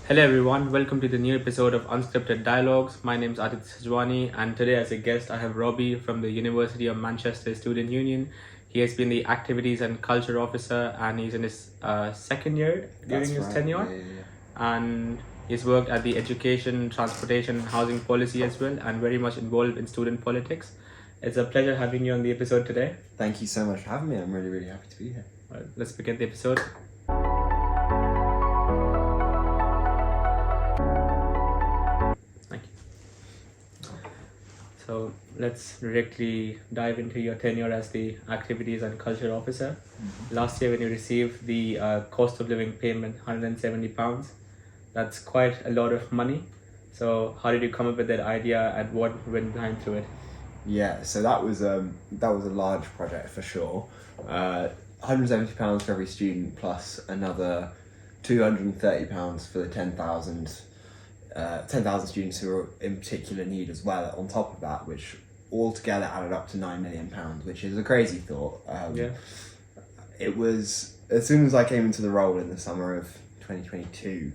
Hello everyone, welcome to the new episode of Unscripted Dialogues. My name is Adit Sajwani and today as a guest I have Robbie from the University of Manchester Student Union. He has been the Activities and Culture Officer and he's in his second year during his tenure. And he's worked at the Education, Transportation and Housing Policy as well and very much involved in student politics. It's a pleasure having you on the episode today. Thank you so much for having me. I'm really happy to be here. All right, let's begin the episode. So let's directly dive into your tenure as the Activities and Culture Officer. Last year when you received the cost of living payment, £170, that's quite a lot of money. So how did you come up with that idea and what went behind to it? Yeah, so that was a large project for sure. £170 for every student plus another £230 for the 10,000 students who are in particular need as well on top of that, which altogether added up to £9 million, which is a crazy thought. It was, as soon as I came into the role in the summer of 2022,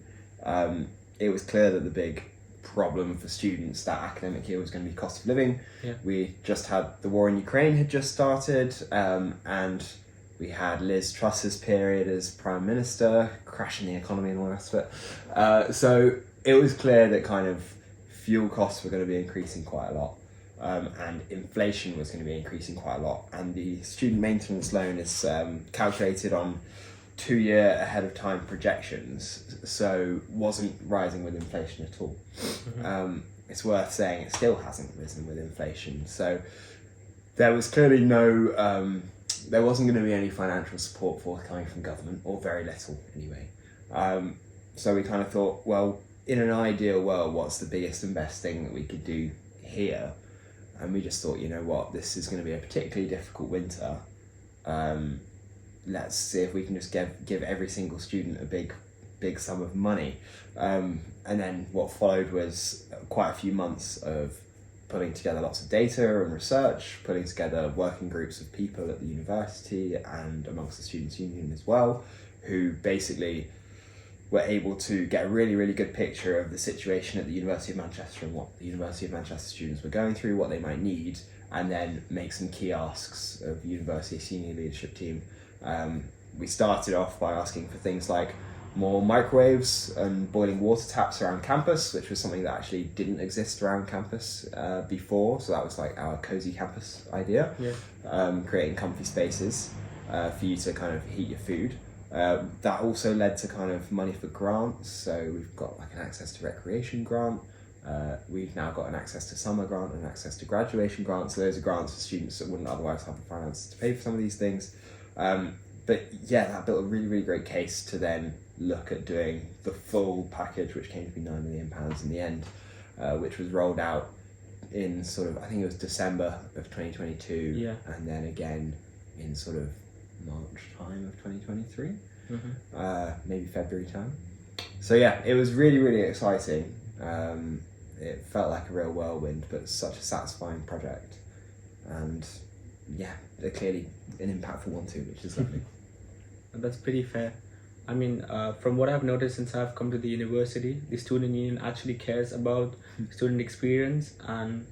it was clear that the big problem for students that academic year was going to be cost of living. We just had the war in Ukraine had just started, and we had Liz Truss's period as Prime Minister, crashing the economy and all the rest of it. So it was clear that kind of fuel costs were going to be increasing quite a lot, and inflation was going to be increasing quite a lot. And the student maintenance loan is calculated on 2-year ahead of time projections, so wasn't rising with inflation at all. It's worth saying it still hasn't risen with inflation. So there was clearly there wasn't going to be any financial support forthcoming from government, or very little anyway. So we kind of thought, well, in an ideal world, what's the biggest and best thing that we could do here? And we just thought, you know what, this is going to be a particularly difficult winter. Let's see if we can just give every single student a big sum of money. And then what followed was quite a few months of putting together lots of data and research, putting together working groups of people at the university and amongst the Students' Union as well, who basically were able to get a really good picture of the situation at the University of Manchester and what the University of Manchester students were going through, what they might need, and then make some key asks of the university senior leadership team. We started off by asking for things like more microwaves and boiling water taps around campus, which was something that actually didn't exist around campus before. So that was like our cozy campus idea, creating comfy spaces for you to kind of heat your food. That also led to kind of money for grants. So we've got like an access to recreation grant. We've now got an access to summer grant and access to graduation grants. So those are grants for students that wouldn't otherwise have the finances to pay for some of these things. But yeah, that built a really great case to then look at doing the full package, which came to be £9 million in the end, which was rolled out in sort of, I think it was December of 2022, and then again in sort of March time of 2023, maybe February time. So yeah, it was really exciting. It felt like a real whirlwind, but such a satisfying project, and yeah, they're clearly an impactful one too, which is lovely. That's pretty fair. I mean, from what I've noticed since I've come to the university, the Student Union actually cares about student experience and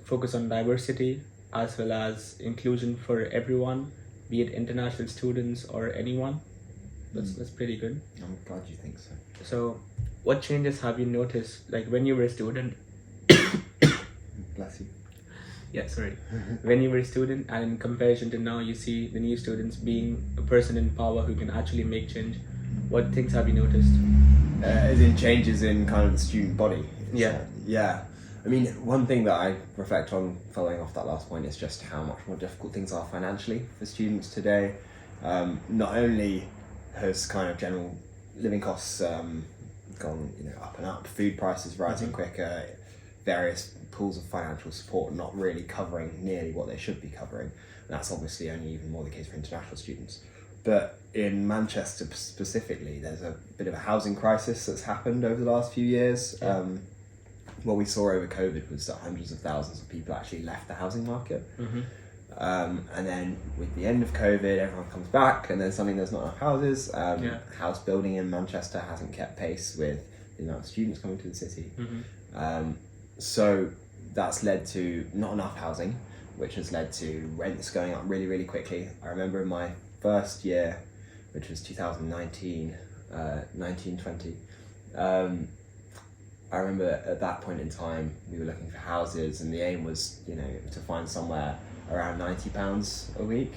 focus on diversity as well as inclusion for everyone, be it international students or anyone. That's pretty good. I'm glad you think so. So what changes have you noticed, like when you were a student? Bless you. Yeah, sorry. When you were a student and in comparison to now, you see the new students being a person in power who can actually make change. What things have you noticed? As in changes in kind of the student body? Yeah. I mean, one thing that I reflect on following off that last point is just how much more difficult things are financially for students today. Not only has kind of general living costs gone up and up, food prices rising quicker, various pools of financial support not really covering nearly what they should be covering. And that's obviously only even more the case for international students. But in Manchester specifically, there's a bit of a housing crisis that's happened over the last few years. What we saw over COVID was that hundreds of thousands of people actually left the housing market. And then with the end of COVID, everyone comes back, and then suddenly there's not enough houses. House building in Manchester hasn't kept pace with the amount of students coming to the city. So that's led to not enough housing, which has led to rents going up really, really quickly. I remember in my first year, which was 2019, 1920, I remember at that point in time, we were looking for houses, and the aim was, to find somewhere around £90 a week,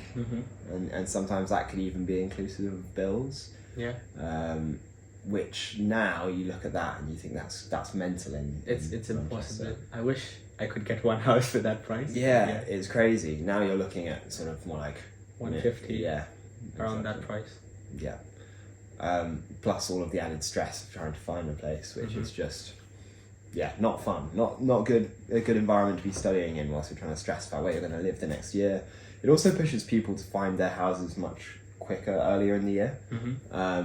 and sometimes that could even be inclusive of bills. Which now you look at that and you think that's mental. It's impossible. I wish I could get one house for that price. It's crazy. Now you're looking at sort of more like 150. Around that price. Plus all of the added stress of trying to find a place, which is just not fun, not good, a good environment to be studying in whilst you're trying to stress about where you're going to live the next year. It also pushes people to find their houses much quicker earlier in the year,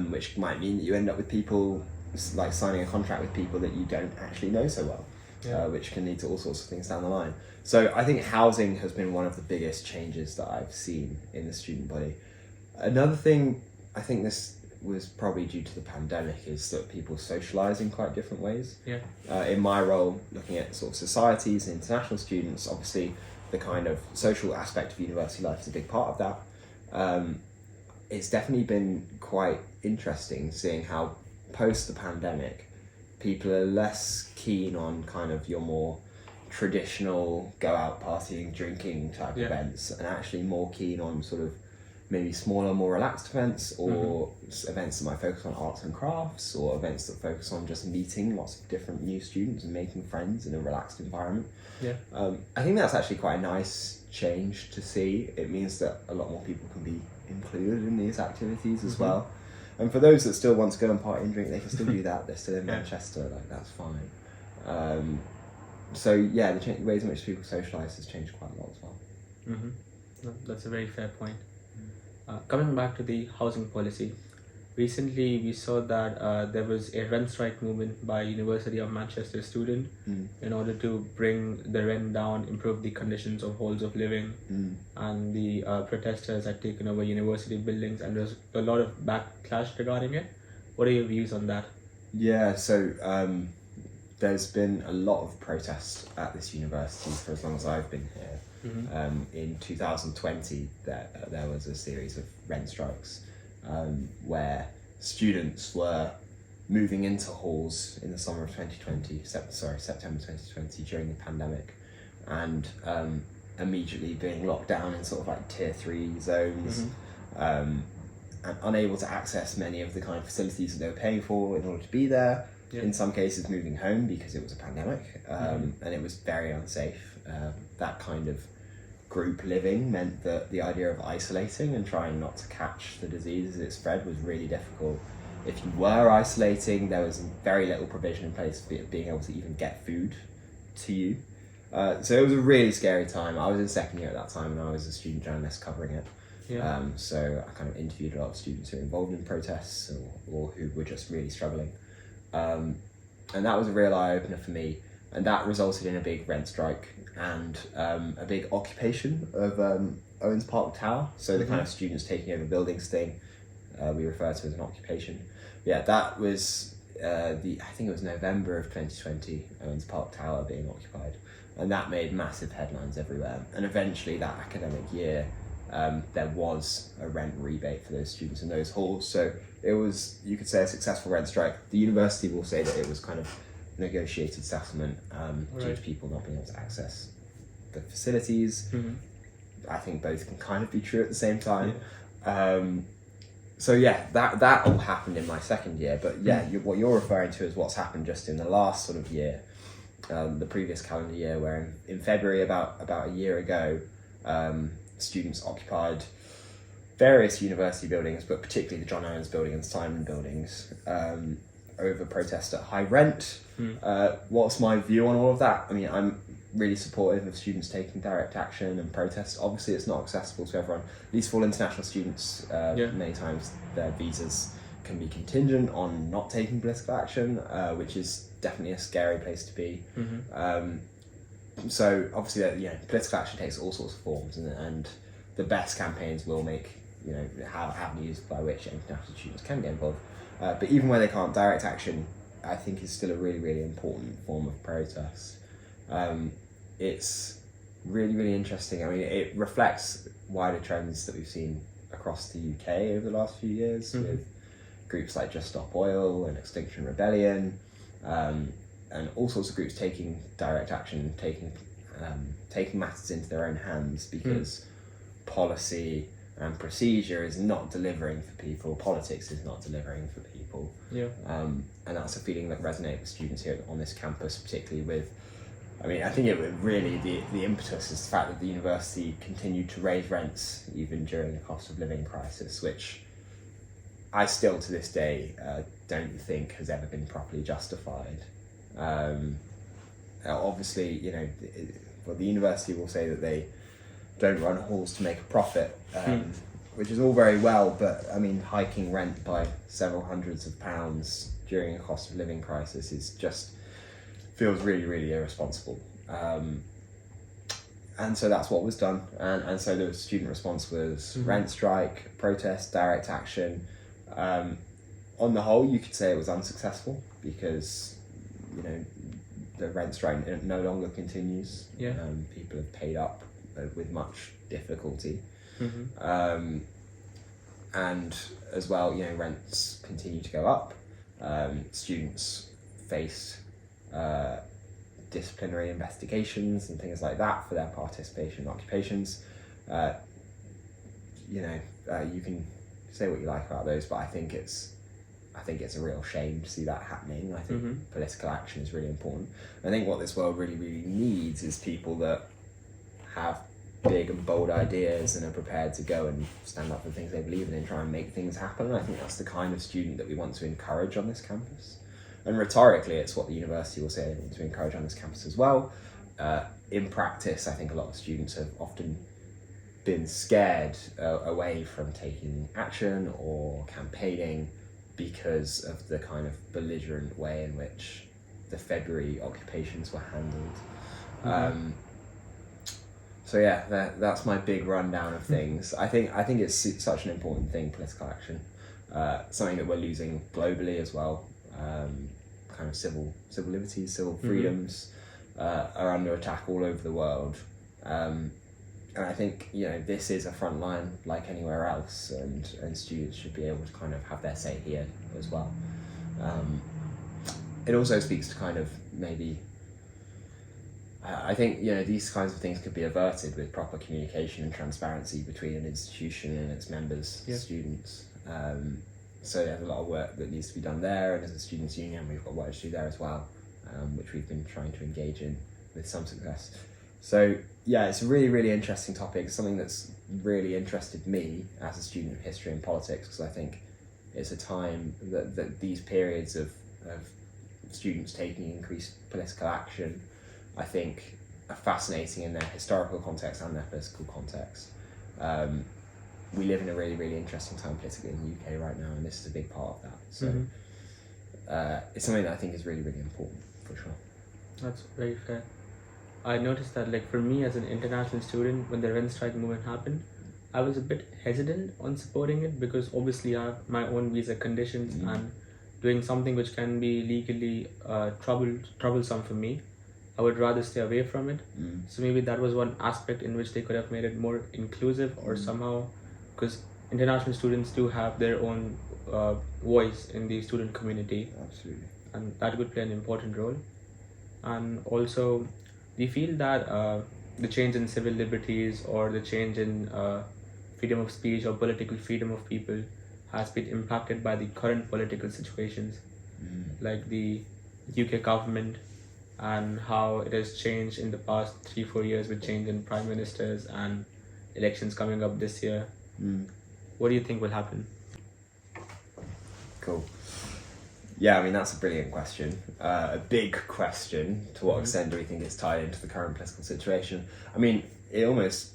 which might mean that you end up with people like signing a contract with people that you don't actually know so well, which can lead to all sorts of things down the line. So I think housing has been one of the biggest changes that I've seen in the student body. Another thing, I think this was probably due to the pandemic, is that people socialise in quite different ways. In my role, looking at sort of societies and international students, obviously the kind of social aspect of university life is a big part of that. It's definitely been quite interesting seeing how post the pandemic, people are less keen on kind of your more traditional go out partying, drinking type events, and actually more keen on sort of maybe smaller, more relaxed events, or events that might focus on arts and crafts, or events that focus on just meeting lots of different new students and making friends in a relaxed environment. I think that's actually quite a nice change to see. It means that a lot more people can be included in these activities as well. And for those that still want to go and party and drink, they can still do that. They're still in Manchester, like that's fine. So the ways in which people socialise has changed quite a lot as well. No, that's a very fair point. Coming back to the housing policy, recently we saw that there was a rent strike movement by University of Manchester student in order to bring the rent down, improve the conditions of halls of living, and the protesters had taken over university buildings, and there's a lot of backlash regarding it. What are your views on that? So there's been a lot of protest at this university for as long as I've been here. In 2020, there was a series of rent strikes where students were moving into halls in the summer of September 2020 during the pandemic, and immediately being locked down in sort of like tier 3 zones, and unable to access many of the kind of facilities that they were paying for in order to be there. In some cases moving home because it was a pandemic, and it was very unsafe. That kind of group living meant that the idea of isolating and trying not to catch the disease as it spread was really difficult. If you were isolating, there was very little provision in place for being able to even get food to you. So it was a really scary time. I was in second year at that time, and I was a student journalist covering it. So I kind of interviewed a lot of students who were involved in protests or who were just really struggling. And that was a real eye-opener for me, and that resulted in a big rent strike and a big occupation of Owens Park Tower. So the kind of students taking over buildings thing, we refer to as an occupation. That was I think it was November of 2020, Owens Park Tower being occupied, and that made massive headlines everywhere. And eventually that academic year, there was a rent rebate for those students in those halls. So it was, you could say, a successful rent strike. The university will say that it was kind of negotiated settlement due to people not being able to access the facilities. I think both can kind of be true at the same time. That all happened in my second year. But what you're referring to is what's happened just in the last sort of year, the previous calendar year, where in February, about a year ago, students occupied various university buildings, but particularly the John Owens building and Simon buildings, over protest at high rent. What's my view on all of that? I mean, I'm really supportive of students taking direct action and protest. Obviously, it's not accessible to everyone. At least for all international students, many times their visas can be contingent on not taking political action, which is definitely a scary place to be. so obviously, political action takes all sorts of forms, and the best campaigns will make, have avenues by which international students can get involved. But even where they can't, direct action, I think, is still a really, really important form of protest. It's really, really interesting. I mean, it reflects wider trends that we've seen across the UK over the last few years, with groups like Just Stop Oil and Extinction Rebellion, and all sorts of groups taking direct action, taking matters into their own hands because policy and procedure is not delivering for people, politics is not delivering for people. Yeah. And that's a feeling that resonates with students here on this campus, particularly with, I think it would really, the impetus is the fact that the university continued to raise rents even during the cost of living crisis, which I still to this day don't think has ever been properly justified. Obviously, the university will say that they don't run halls to make a profit, which is all very well, but I mean, hiking rent by several hundreds of pounds during a cost of living crisis feels really, really irresponsible. And so that's what was done. And so the student response was rent strike, protest, direct action. On the whole, you could say it was unsuccessful because, the rent strike no longer continues. Yeah. People have paid up with much difficulty. And as well, rents continue to go up. Students face disciplinary investigations and things like that for their participation in occupations. You can say what you like about those, but I think it's a real shame to see that happening. I think political action is really important. I think what this world really, really needs is people that have big and bold ideas and are prepared to go and stand up for things they believe in and try and make things happen. And I think that's the kind of student that we want to encourage on this campus. And rhetorically, it's what the university will say they want to encourage on this campus as well. In practice, I think a lot of students have often been scared away from taking action or campaigning because of the kind of belligerent way in which the February occupations were handled. So yeah, that's my big rundown of things. I think it's such an important thing, political action, something that we're losing globally as well. Kind of civil liberties, civil freedoms are under attack all over the world. And I think, this is a front line like anywhere else, and students should be able to kind of have their say here as well. It also speaks to kind of maybe, I think, these kinds of things could be averted with proper communication and transparency between an institution and its members, students. So there's a lot of work that needs to be done there, and as a students' union, we've got work to do there as well, which we've been trying to engage in with some success. So yeah, it's a really, really interesting topic. It's something that's really interested me as a student of history and politics, because I think it's a time that these periods of students taking increased political action, I think, are fascinating in their historical context and their political context. We live in a really, really interesting time politically in the UK right now, and this is a big part of that. So it's something that I think is really, really important, for sure. That's very fair. I noticed that, for me as an international student, when the rent strike movement happened, I was a bit hesitant on supporting it because obviously I have my own visa conditions, and doing something which can be legally troublesome for me, I would rather stay away from it. So maybe that was one aspect in which they could have made it more inclusive or somehow, because international students do have their own voice in the student community. Absolutely. And that would play an important role. And also, do you feel that the change in civil liberties or the change in freedom of speech or political freedom of people has been impacted by the current political situations, like the UK government, and how it has changed in the past 3-4 years with change in prime ministers and elections coming up this year? What do you think will happen? Cool. Yeah, I mean, that's a brilliant question. A big question. To what extent do we think it's tied into the current political situation? I mean, it almost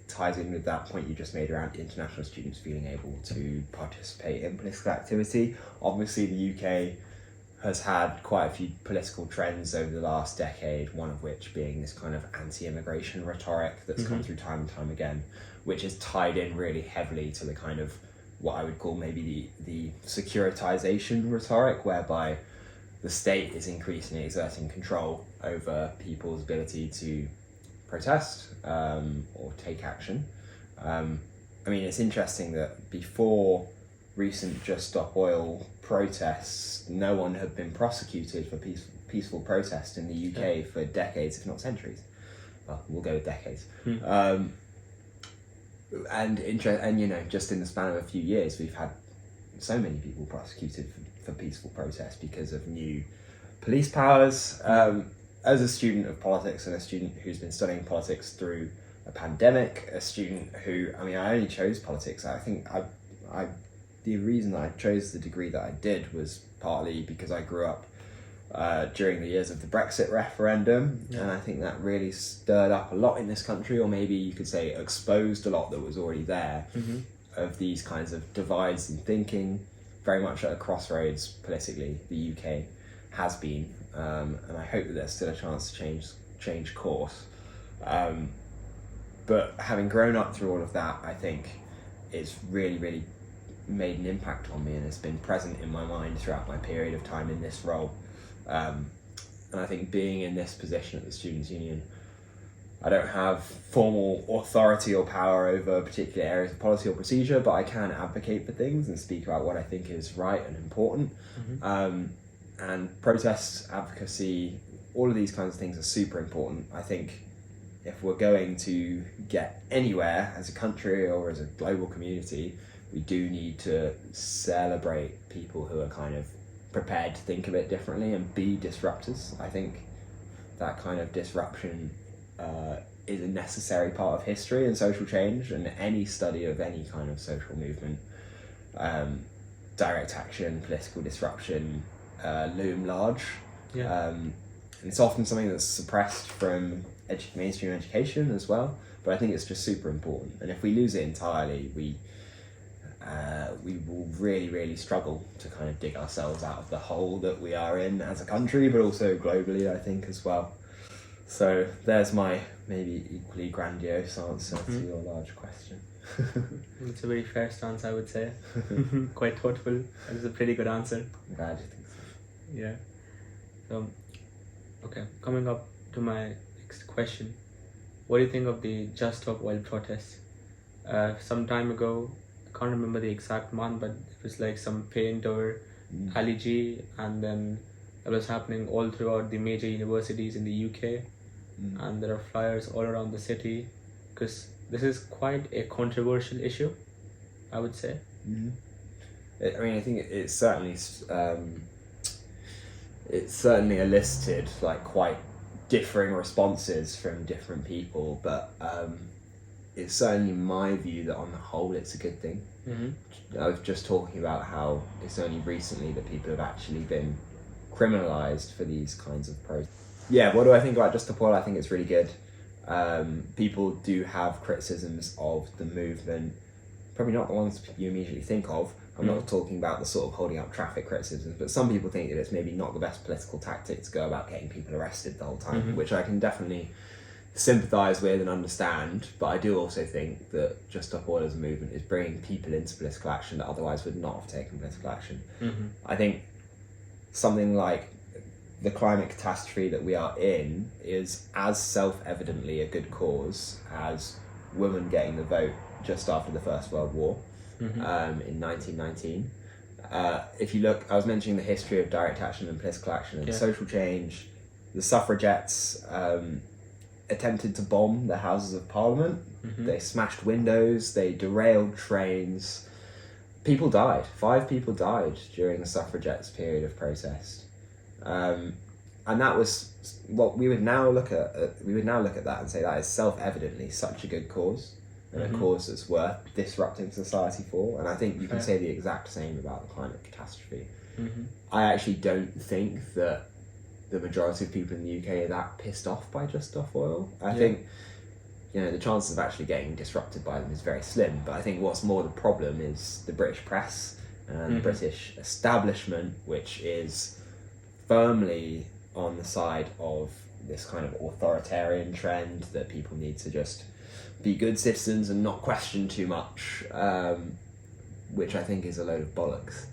ties in with that point you just made around international students feeling able to participate in political activity. Obviously, the UK has had quite a few political trends over the last decade, one of which being this kind of anti-immigration rhetoric that's come through time and time again, which is tied in really heavily to the kind of what I would call maybe the securitization rhetoric, whereby the state is increasingly exerting control over people's ability to protest or take action. I mean, it's interesting that before recent Just Stop Oil protests, no one had been prosecuted for peaceful protest in the UK for decades, if not centuries. Well, we'll go with decades. And you know, just in the span of a few years, we've had so many people prosecuted for peaceful protest because of new police powers. As a student of politics and a student who's been studying politics through a pandemic, a student who, I mean, I only chose politics. I think the reason that I chose the degree that I did was partly because I grew up during the years of the Brexit referendum, and I think that really stirred up a lot in this country, or maybe you could say exposed a lot that was already there of these kinds of divides in thinking, very much at a crossroads politically the UK has been, and I hope that there's still a chance to change course. But having grown up through all of that, I think it's really, really made an impact on me, and it's been present in my mind throughout my period of time in this role. And I think being in this position at the Students' Union, I don't have formal authority or power over particular areas of policy or procedure, but I can advocate for things and speak about what I think is right and important. And protests, advocacy, all of these kinds of things are super important. I think if we're going to get anywhere as a country or as a global community, we do need to celebrate people who are kind of prepared to think of it differently and be disruptors. I think that kind of disruption is a necessary part of history and social change, and any study of any kind of social movement, direct action, political disruption, loom large. And it's often something that's suppressed from mainstream education as well, but I think it's just super important, and if we lose it entirely, we will really, really struggle to kind of dig ourselves out of the hole that we are in as a country, but also globally, I think, as well. So there's my maybe equally grandiose answer to your large question. It's a very fair stance, I would say. Quite thoughtful. It's a pretty good answer. I'm glad you think so. Yeah. So, okay, coming up to my next question. What do you think of the Just Stop Oil protests? Some time ago, I can't remember the exact month, but it was like some paint over Ali G, and then it was happening all throughout the major universities in the UK, and there are flyers all around the city, because this is quite a controversial issue, I would say. I mean, I think it's certainly elicited like quite differing responses from different people, but it's certainly my view that on the whole it's a good thing. I was just talking about how it's only recently that people have actually been criminalised for these kinds of protests. Yeah, what do I think about Just Stop Oil? I think it's really good. People do have criticisms of the movement, probably not the ones you immediately think of. I'm not talking about the sort of holding up traffic criticisms, but some people think that it's maybe not the best political tactic to go about getting people arrested the whole time, which I can definitely sympathise with and understand, but I do also think that Just Stop Oil as a movement is bringing people into political action that otherwise would not have taken political action. I think something like the climate catastrophe that we are in is as self-evidently a good cause as women getting the vote just after the First World War in 1919. If you look, I was mentioning the history of direct action and political action and social change. The suffragettes attempted to bomb the Houses of Parliament. They smashed windows, they derailed trains. People died. 5 people died during the suffragettes' period of protest. And that was what we would now look at. We would now look at that and say that is self-evidently such a good cause, and a cause that's worth disrupting society for. And I think you can say the exact same about the climate catastrophe. I actually don't think that the majority of people in the UK are that pissed off by Just Stop Oil. I think, you know, the chances of actually getting disrupted by them is very slim. But I think what's more the problem is the British press and the British establishment, which is firmly on the side of this kind of authoritarian trend that people need to just be good citizens and not question too much, which I think is a load of bollocks.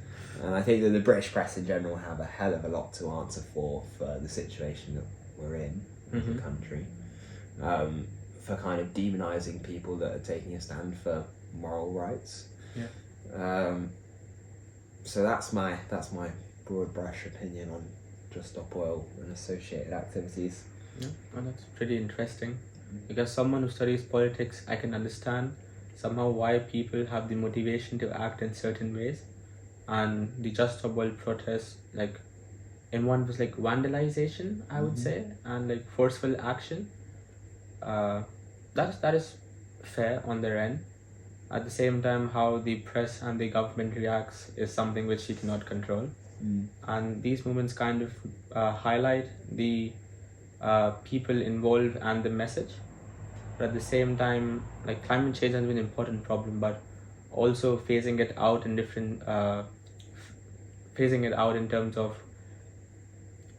And I think that the British press in general have a hell of a lot to answer for the situation that we're in the country, for kind of demonising people that are taking a stand for moral rights. So that's my broad brush opinion on Just Stop Oil and associated activities. Yeah, well, that's pretty interesting. Because someone who studies politics, I can understand somehow why people have the motivation to act in certain ways. And the Just Stop Oil protests, like, in one was like vandalization, I would say, and like forceful action. That is fair on their end. At the same time, how the press and the government reacts is something which you cannot control. And these movements kind of highlight the people involved and the message. But at the same time, like, climate change has been an important problem, but also phasing it out in different, phasing it out in terms of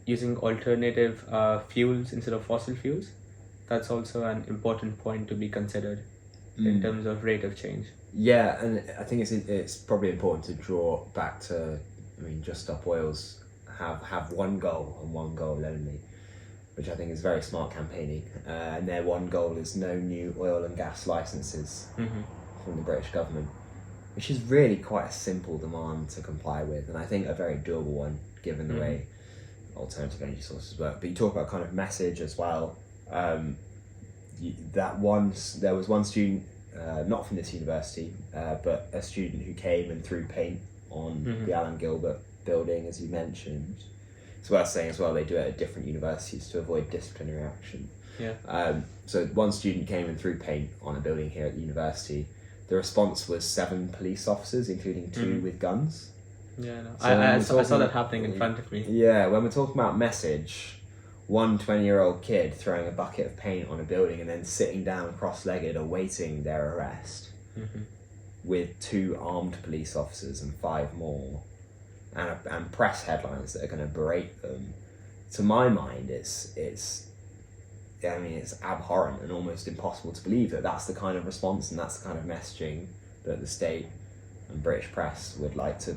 using alternative fuels instead of fossil fuels. That's also an important point to be considered in terms of rate of change. Yeah, and I think it's probably important to draw back to, I mean, Just Stop Oil's have one goal and one goal only, which I think is very smart campaigning. And their one goal is no new oil and gas licenses from the British government, which is really quite a simple demand to comply with, and I think a very doable one given the way alternative energy sources work. But you talk about kind of message as well. There was one student, not from this university, but a student who came and threw paint on the Alan Gilbert building, as you mentioned. It's worth saying as well, they do it at different universities to avoid disciplinary action. So one student came and threw paint on a building here at the university. The response was 7 police officers, including 2 with guns. Yeah, no. I saw that happening in front of me. Yeah, when we're talking about message, one 20-year-old kid throwing a bucket of paint on a building and then sitting down cross-legged awaiting their arrest with 2 armed police officers and 5 more, and press headlines that are going to berate them. To my mind, it's abhorrent and almost impossible to believe that that's the kind of response and that's the kind of messaging that the state and British press would like to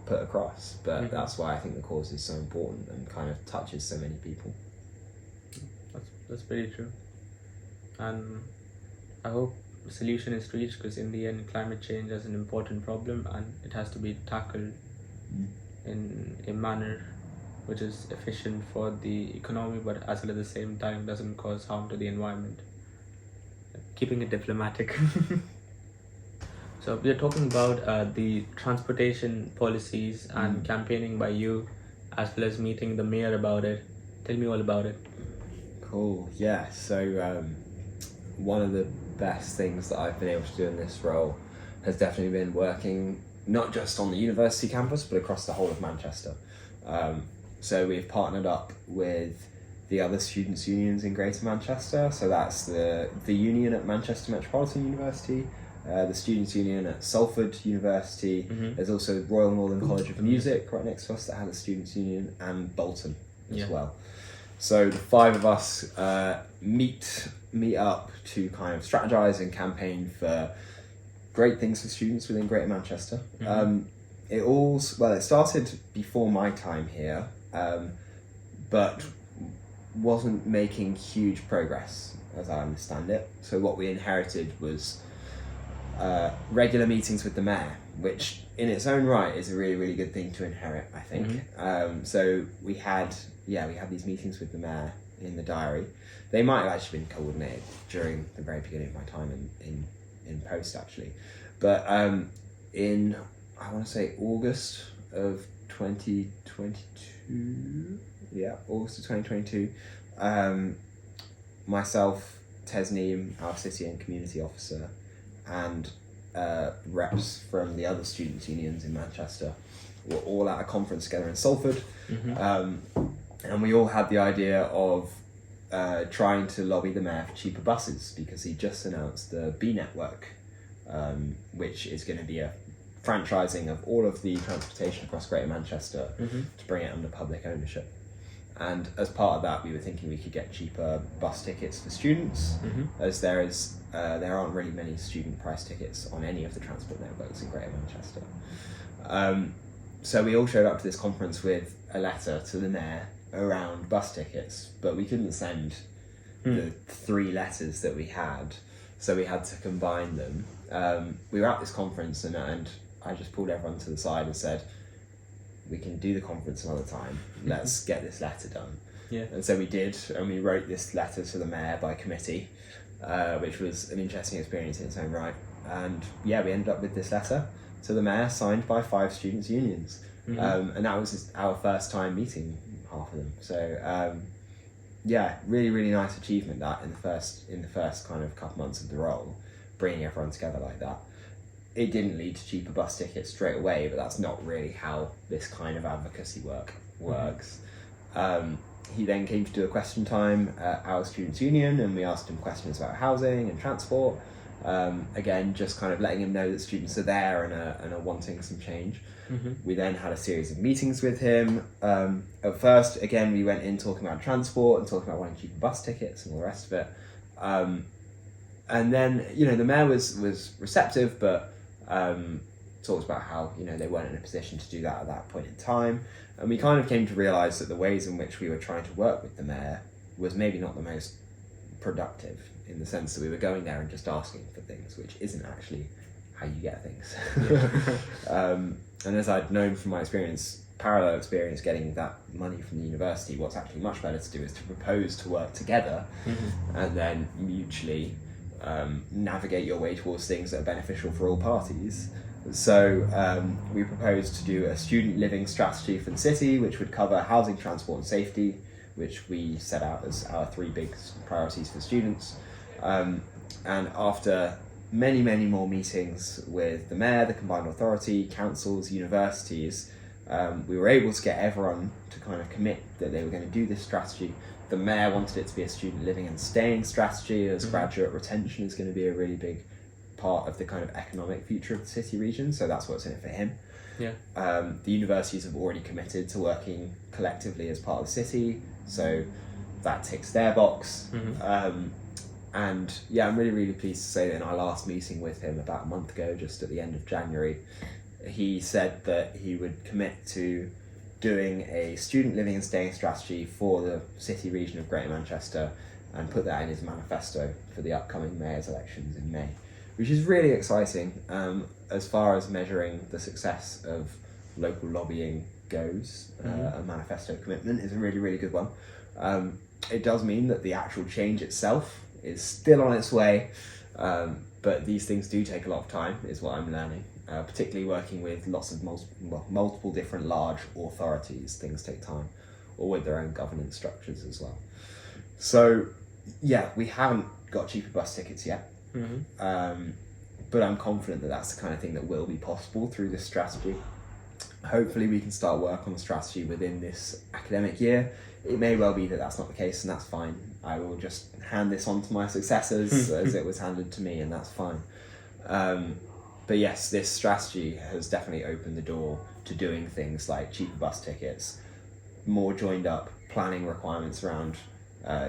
put across. But that's why I think the cause is so important and kind of touches so many people. That's very true. And I hope a solution is reached, because in the end, climate change is an important problem and it has to be tackled in a manner which is efficient for the economy, but as well at the same time doesn't cause harm to the environment. Keeping it diplomatic. So we are talking about the transportation policies and campaigning by you, as well as meeting the mayor about it. Tell me all about it. Cool. Yeah. So one of the best things that I've been able to do in this role has definitely been working not just on the university campus, but across the whole of Manchester. So we've partnered up with the other students' unions in Greater Manchester. So that's the union at Manchester Metropolitan University, the students' union at Salford University. There's also Royal Northern College of Music right next to us that has a students' union, and Bolton as well. So the 5 of us meet up to kind of strategize and campaign for great things for students within Greater Manchester. It started before my time here, but wasn't making huge progress as I understand it. So what we inherited was regular meetings with the mayor, which in its own right is a really, really good thing to inherit, I think. So we had these meetings with the mayor in the diary. They might have actually been coordinated during the very beginning of my time in post, actually. But in, I want to say, August of 2022, myself, Tesneem, our city and community officer, and reps from the other students' unions in Manchester were all at a conference together in Salford. And we all had the idea of trying to lobby the mayor for cheaper buses, because he just announced the B network, which is going to be a franchising of all of the transportation across Greater Manchester to bring it under public ownership. And as part of that, we were thinking we could get cheaper bus tickets for students, as there aren't really many student price tickets on any of the transport networks in Greater Manchester. So we all showed up to this conference with a letter to the mayor around bus tickets, but we couldn't send the 3 letters that we had, so we had to combine them. We were at this conference and I just pulled everyone to the side and said, we can do the conference another time, let's get this letter done. And so we did, and we wrote this letter to the mayor by committee, which was an interesting experience in its own right. And yeah, we ended up with this letter to the mayor signed by 5 students' unions. And that was our first time meeting half of them. So yeah, really, really nice achievement that in the first kind of couple months of the role, bringing everyone together like that. It didn't lead to cheaper bus tickets straight away, but that's not really how this kind of advocacy work works. He then came to do a question time at our students' union, and we asked him questions about housing and transport. Again, just kind of letting him know that students are there and are wanting some change. We then had a series of meetings with him. At first, again, we went in talking about transport and talking about wanting cheaper bus tickets and all the rest of it. And then, the mayor was receptive, but talked about how, they weren't in a position to do that at that point in time. And we kind of came to realise that the ways in which we were trying to work with the mayor was maybe not the most productive, in the sense that we were going there and just asking for things, which isn't actually how you get things. And as I'd known from my parallel experience getting that money from the university, what's actually much better to do is to propose to work together and then mutually navigate your way towards things that are beneficial for all parties. So we proposed to do a student living strategy for the city, which would cover housing, transport and safety, which we set out as our 3 big priorities for students. And after many, many more meetings with the mayor, the combined authority, councils, universities, we were able to get everyone to kind of commit that they were going to do this strategy. The mayor wanted it to be a student living and staying strategy, as graduate retention is going to be a really big part of the kind of economic future of the city region, so that's what's in it for him. The universities have already committed to working collectively as part of the city, so that ticks their box. And yeah, I'm really, really pleased to say that in our last meeting with him about a month ago, just at the end of January, he said that he would commit to doing a student living and staying strategy for the city region of Greater Manchester and put that in his manifesto for the upcoming mayor's elections in May, which is really exciting as far as measuring the success of local lobbying goes. A manifesto commitment is a really, really good one. It does mean that the actual change itself is still on its way, but these things do take a lot of time, is what I'm learning. Particularly working with lots of multiple different large authorities, things take time, or with their own governance structures as well. So yeah, we haven't got cheaper bus tickets yet, but I'm confident that that's the kind of thing that will be possible through this strategy. Hopefully we can start work on the strategy within this academic year. It may well be that that's not the case, and that's fine. I will just hand this on to my successors as it was handed to me, and that's fine. But yes, this strategy has definitely opened the door to doing things like cheaper bus tickets, more joined up planning requirements around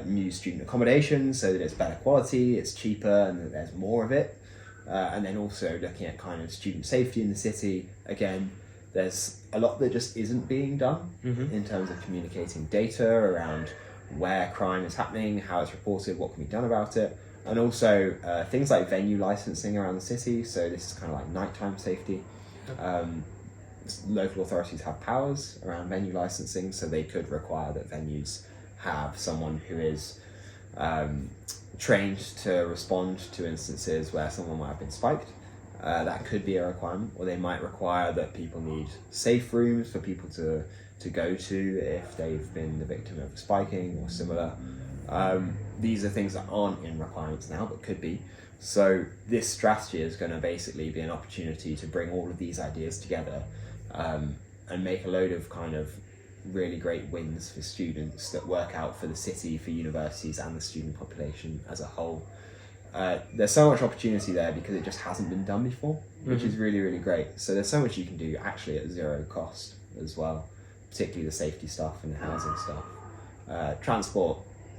new student accommodation so that it's better quality, it's cheaper, and that there's more of it. And then also looking at kind of student safety in the city. Again, there's a lot that just isn't being done in terms of communicating data around where crime is happening, how it's reported, what can be done about it. And also things like venue licensing around the city, so this is kind of like nighttime safety. Local authorities have powers around venue licensing, so they could require that venues have someone who is trained to respond to instances where someone might have been spiked. That could be a requirement, or they might require that people need safe rooms for people to go to if they've been the victim of spiking or similar. These are things that aren't in requirements now, but could be. So this strategy is going to basically be an opportunity to bring all of these ideas together and make a load of kind of really great wins for students that work out for the city, for universities and the student population as a whole. There's so much opportunity there because it just hasn't been done before, which is really, really great. So there's so much you can do actually at zero cost as well, particularly the safety stuff and the housing stuff. Transport,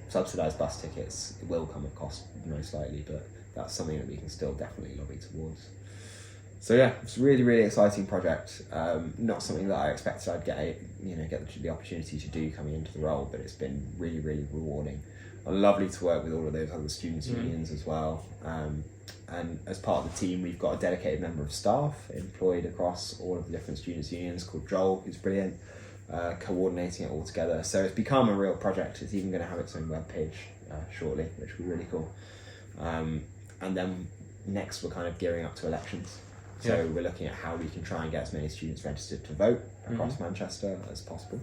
subsidised bus tickets, it will come at cost most likely, but that's something that we can still definitely lobby towards. So yeah, it's a really, really exciting project. Not something that I expected I'd get the opportunity to do coming into the role, but it's been really, really rewarding. And lovely to work with all of those other students' unions as well. And as part of the team, we've got a dedicated member of staff employed across all of the different students' unions called Joel, who's brilliant, coordinating it all together. So it's become a real project. It's even going to have its own webpage shortly, which will be really cool. And then next, we're kind of gearing up to elections. So we're looking at how we can try and get as many students registered to vote across Manchester as possible.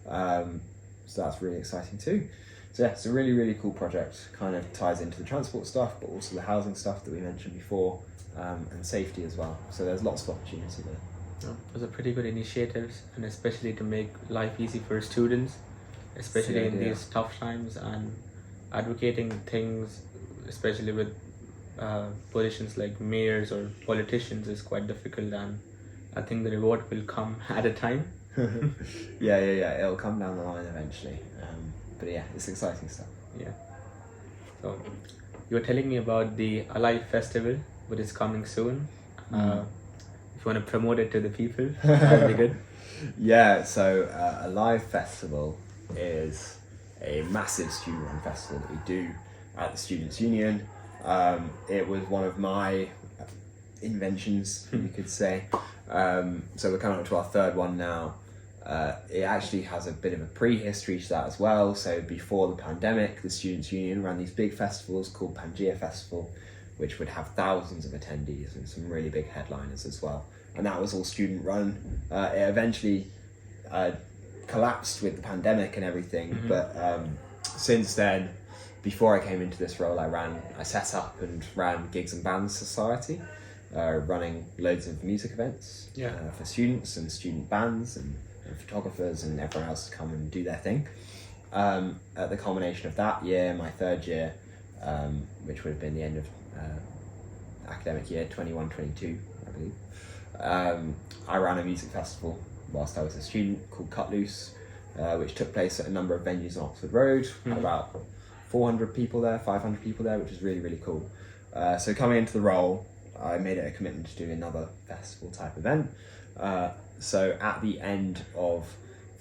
So that's really exciting too. So yeah, it's a really, really cool project. Kind of ties into the transport stuff, but also the housing stuff that we mentioned before, and safety as well. So there's lots of opportunity there. Those are pretty good initiatives, and especially to make life easy for students, especially in these tough times, and advocating things, especially with positions like mayors or politicians, is quite difficult, and I think the reward will come at a time. Yeah, it'll come down the line eventually. But yeah, it's exciting stuff. Yeah. So you were telling me about the Alive Festival, which is coming soon. If you want to promote it to the people, that'd be good. Yeah, so Alive Festival is a massive student-run festival that we do at the Students' Union. It was one of my inventions, you could say. So we're coming up to our third one now. It actually has a bit of a prehistory to that as well. So before the pandemic, the Students' Union ran these big festivals called Pangea Festival, which would have thousands of attendees and some really big headliners as well. And that was all student run. It eventually collapsed with the pandemic and everything. But since then, before I came into this role, I set up and ran Gigs and Bands Society, running loads of music events for students and student bands and photographers and everyone else to come and do their thing. At the culmination of that year, my third year, which would have been the end of academic year 21-22, I believe, I ran a music festival whilst I was a student called Cut Loose, which took place at a number of venues on Oxford Road. Had about 400 people there, 500 people there, which is really, really cool. So coming into the role, I made it a commitment to do another festival type event. So at the end of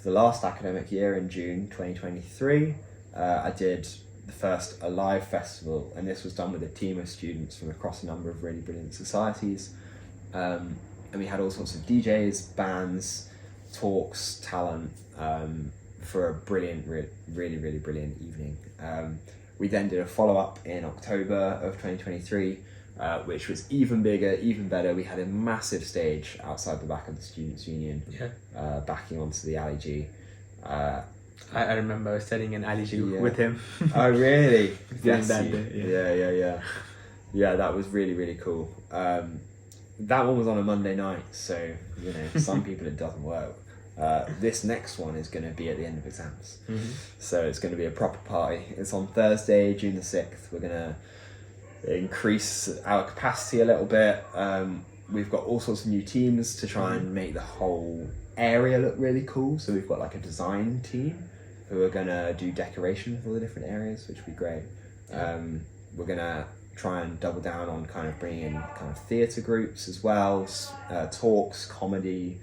the last academic year in June 2023, I did the first Alive Festival, and this was done with a team of students from across a number of really brilliant societies. And we had all sorts of DJs, bands, talks, talent, for a brilliant, really, really brilliant evening. We then did a follow-up in October of 2023, which was even bigger, even better. We had a massive stage outside the back of the Students' Union, backing onto the Ali G. I remember I was studying in Ali G with him. Oh, really? Yes, that day, yeah, that was really, really cool. That one was on a Monday night, so, some people it doesn't work. This next one is going to be at the end of exams. So it's going to be a proper party. It's on Thursday, June the 6th. We're going to increase our capacity a little bit. We've got all sorts of new teams to try and make the whole area look really cool. So we've got like a design team who are going to do decoration for all the different areas, which will be great. We're going to try and double down on kind of bringing in kind of theatre groups as well, talks, comedy,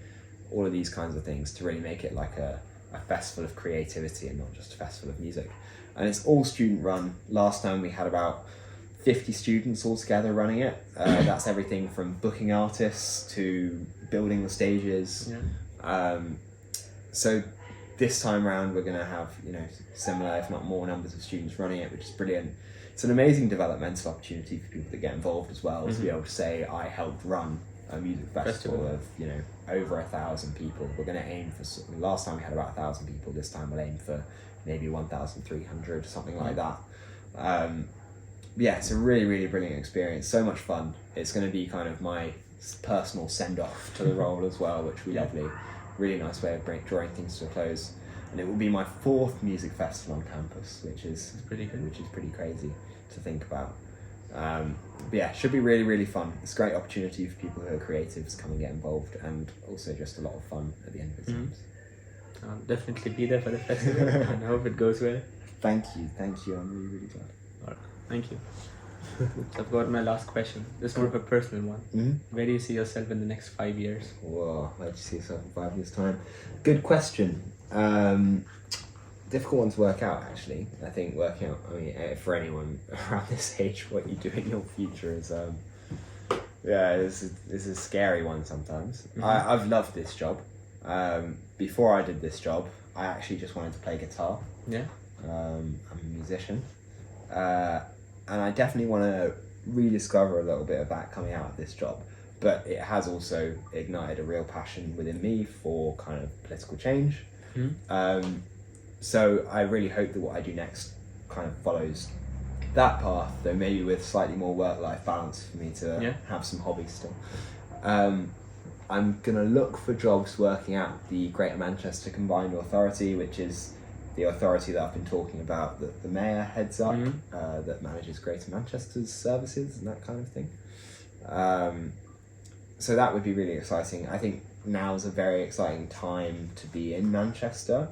all of these kinds of things to really make it like a festival of creativity and not just a festival of music. And it's all student run. Last time we had about 50 students all together running it. That's everything from booking artists to building the stages. So this time around we're going to have similar if not more numbers of students running it, which is brilliant. It's an amazing developmental opportunity for people that get involved as well, to be able to say I helped run a music festival of over 1,000 people. We're going to aim for, last time we had about 1,000 people, this time we'll aim for maybe 1,300, something like that. Yeah, it's a really, really brilliant experience, so much fun. It's going to be kind of my personal send-off to the role as well, which will be lovely. Really nice way of drawing things to a close. And it will be my 4th music festival on campus, which is pretty good, which is pretty crazy to think about. But yeah, should be really, really fun. It's a great opportunity for people who are creatives to come and get involved, and also just a lot of fun at the end of exams. I'll definitely be there for the festival and I hope it goes well. Thank you. I'm really, really glad. Alright, thank you. So I've got my last question. This is more of a personal one. Mm-hmm. Where do you see yourself in the next 5 years? Whoa, where do you see yourself in 5 years' time? Good question. Difficult one to work out, actually. I think working out, for anyone around this age, what you do in your future is, is a scary one sometimes. Mm-hmm. I've loved this job. Before I did this job, I actually just wanted to play guitar. Yeah. I'm a musician. And I definitely want to rediscover a little bit of that coming out of this job. But it has also ignited a real passion within me for kind of political change. Mm-hmm. So I really hope that what I do next kind of follows that path, though maybe with slightly more work-life balance for me to have some hobbies still. I'm going to look for jobs working at the Greater Manchester Combined Authority, which is the authority that I've been talking about, that the mayor heads up, that manages Greater Manchester's services and that kind of thing. So that would be really exciting. I think now is a very exciting time to be in Manchester.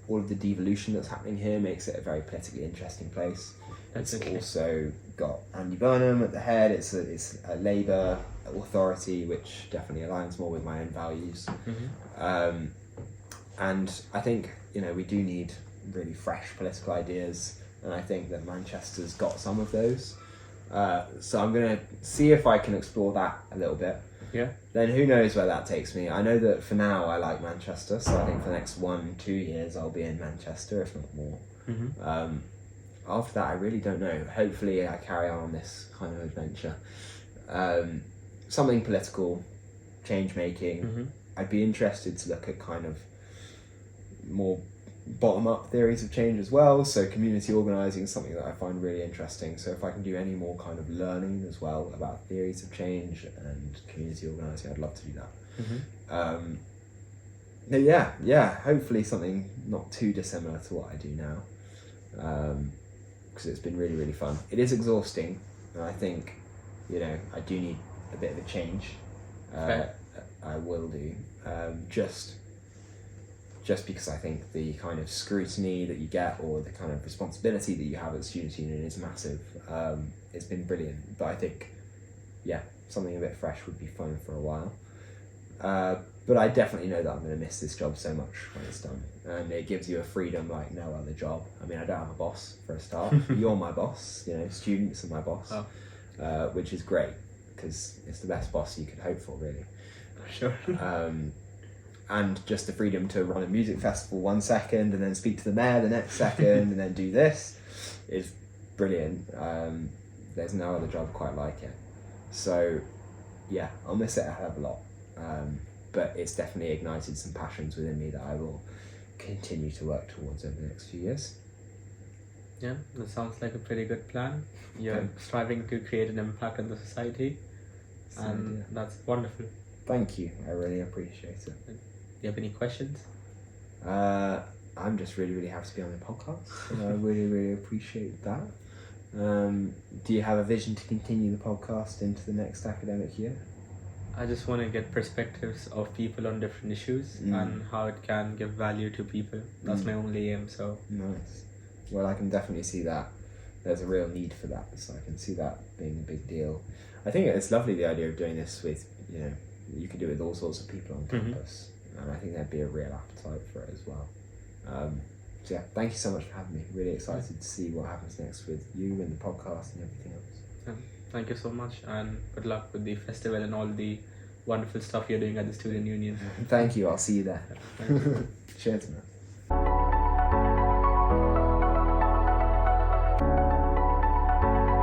All of the devolution that's happening here makes it a very politically interesting place. It's also got Andy Burnham at the head. It's a Labour authority, which definitely aligns more with my own values. And I think, we do need really fresh political ideas, and I think that Manchester's got some of those. So I'm going to see if I can explore that a little bit. Yeah. Then who knows where that takes me. I know that for now I like Manchester, so I think for the next 1-2 years I'll be in Manchester, if not more. After that, I really don't know. Hopefully I carry on this kind of adventure. Something political, change making. I'd be interested to look at kind of more bottom-up theories of change as well. So community organising is something that I find really interesting. So if I can do any more kind of learning as well about theories of change and community organising, I'd love to do that. Hopefully something not too dissimilar to what I do now, because it's been really, really fun. It is exhausting, and I think, I do need a bit of a change. I will do, just because I think the kind of scrutiny that you get, or the kind of responsibility that you have at Students' Union, is massive. It's been brilliant, but I think, something a bit fresh would be fun for a while. But I definitely know that I'm going to miss this job so much when it's done, and it gives you a freedom like no other job. I don't have a boss for a start. You're my boss. Students are my boss, which is great because it's the best boss you could hope for, really. Sure. And just the freedom to run a music festival 1 second and then speak to the mayor the next second and then do this is brilliant. There's no other job quite like it. So, I'll miss it a hell of a lot. But it's definitely ignited some passions within me that I will continue to work towards over the next few years. Yeah, that sounds like a pretty good plan. You're striving to create an impact on the society, and that's wonderful. Thank you. I really appreciate it. Do you have any questions? I'm just really, really happy to be on the podcast, and I really, really appreciate that. Do you have a vision to continue the podcast into the next academic year? I just want to get perspectives of people on different issues and how it can give value to people. That's my only aim. So nice. Well, I can definitely see that there's a real need for that, so I can see that being a big deal. I think it's lovely, the idea of doing this with, you can do it with all sorts of people on campus, and I think there'd be a real appetite for it as well. So thank you so much for having me. Really excited to see what happens next with you and the podcast and everything else. Thank you so much, and good luck with the festival and all the wonderful stuff you're doing at the Student Union. Thank you. I'll see you there. Thank you. Cheers, man.